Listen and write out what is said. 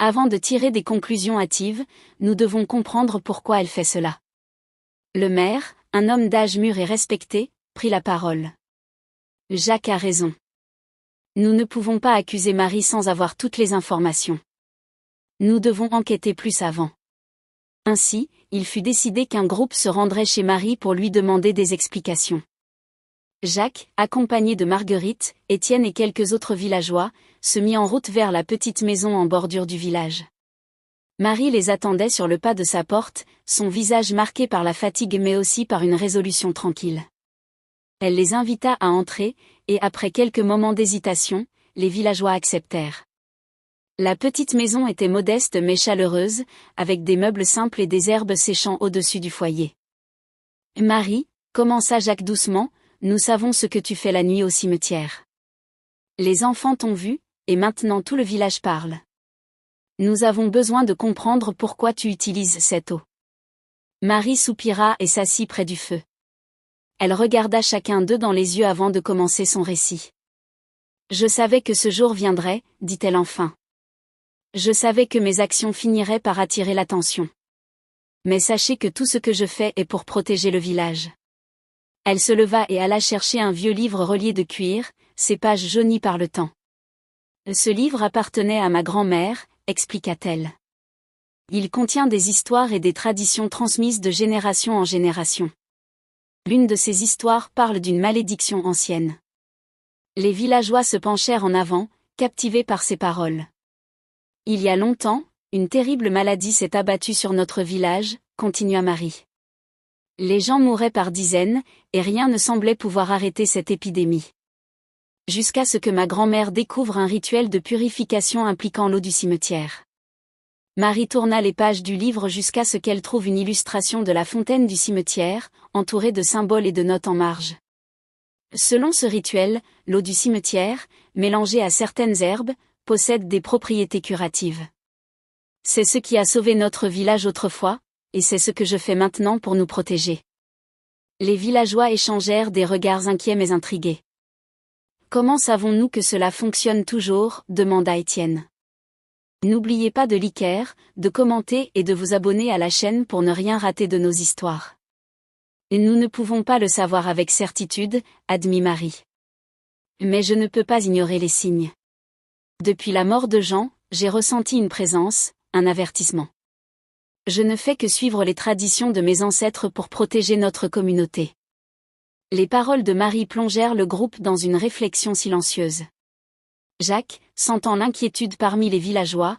Avant de tirer des conclusions hâtives, nous devons comprendre pourquoi elle fait cela. Le maire, un homme d'âge mûr et respecté, prit la parole. Jacques a raison. Nous ne pouvons pas accuser Marie sans avoir toutes les informations. Nous devons enquêter plus avant. Ainsi, il fut décidé qu'un groupe se rendrait chez Marie pour lui demander des explications. Jacques, accompagné de Marguerite, Étienne et quelques autres villageois, se mit en route vers la petite maison en bordure du village. Marie les attendait sur le pas de sa porte, son visage marqué par la fatigue mais aussi par une résolution tranquille. Elle les invita à entrer, et après quelques moments d'hésitation, les villageois acceptèrent. La petite maison était modeste mais chaleureuse, avec des meubles simples et des herbes séchant au-dessus du foyer. « Marie, » commença Jacques doucement, « nous savons ce que tu fais la nuit au cimetière. Les enfants t'ont vu, et maintenant tout le village parle. Nous avons besoin de comprendre pourquoi tu utilises cette eau. » Marie soupira et s'assit près du feu. Elle regarda chacun d'eux dans les yeux avant de commencer son récit. « Je savais que ce jour viendrait, » dit-elle enfin. « Je savais que mes actions finiraient par attirer l'attention. Mais sachez que tout ce que je fais est pour protéger le village. » Elle se leva et alla chercher un vieux livre relié de cuir, ses pages jaunies par le temps. « Ce livre appartenait à ma grand-mère, » expliqua-t-elle. « Il contient des histoires et des traditions transmises de génération en génération. L'une de ces histoires parle d'une malédiction ancienne. » Les villageois se penchèrent en avant, captivés par ces paroles. « Il y a longtemps, une terrible maladie s'est abattue sur notre village, » continua Marie. « Les gens mouraient par dizaines, et rien ne semblait pouvoir arrêter cette épidémie. Jusqu'à ce que ma grand-mère découvre un rituel de purification impliquant l'eau du cimetière. » Marie tourna les pages du livre jusqu'à ce qu'elle trouve une illustration de la fontaine du cimetière, entourée de symboles et de notes en marge. Selon ce rituel, l'eau du cimetière, mélangée à certaines herbes, possède des propriétés curatives. C'est ce qui a sauvé notre village autrefois, et c'est ce que je fais maintenant pour nous protéger. Les villageois échangèrent des regards inquiets mais intrigués. « Comment savons-nous que cela fonctionne toujours ?» demanda Étienne. « N'oubliez pas de liker, de commenter et de vous abonner à la chaîne pour ne rien rater de nos histoires. » « Nous ne pouvons pas le savoir avec certitude, » admit Marie. « Mais je ne peux pas ignorer les signes. Depuis la mort de Jean, j'ai ressenti une présence, un avertissement. Je ne fais que suivre les traditions de mes ancêtres pour protéger notre communauté. » Les paroles de Marie plongèrent le groupe dans une réflexion silencieuse. Jacques, sentant l'inquiétude parmi les villageois,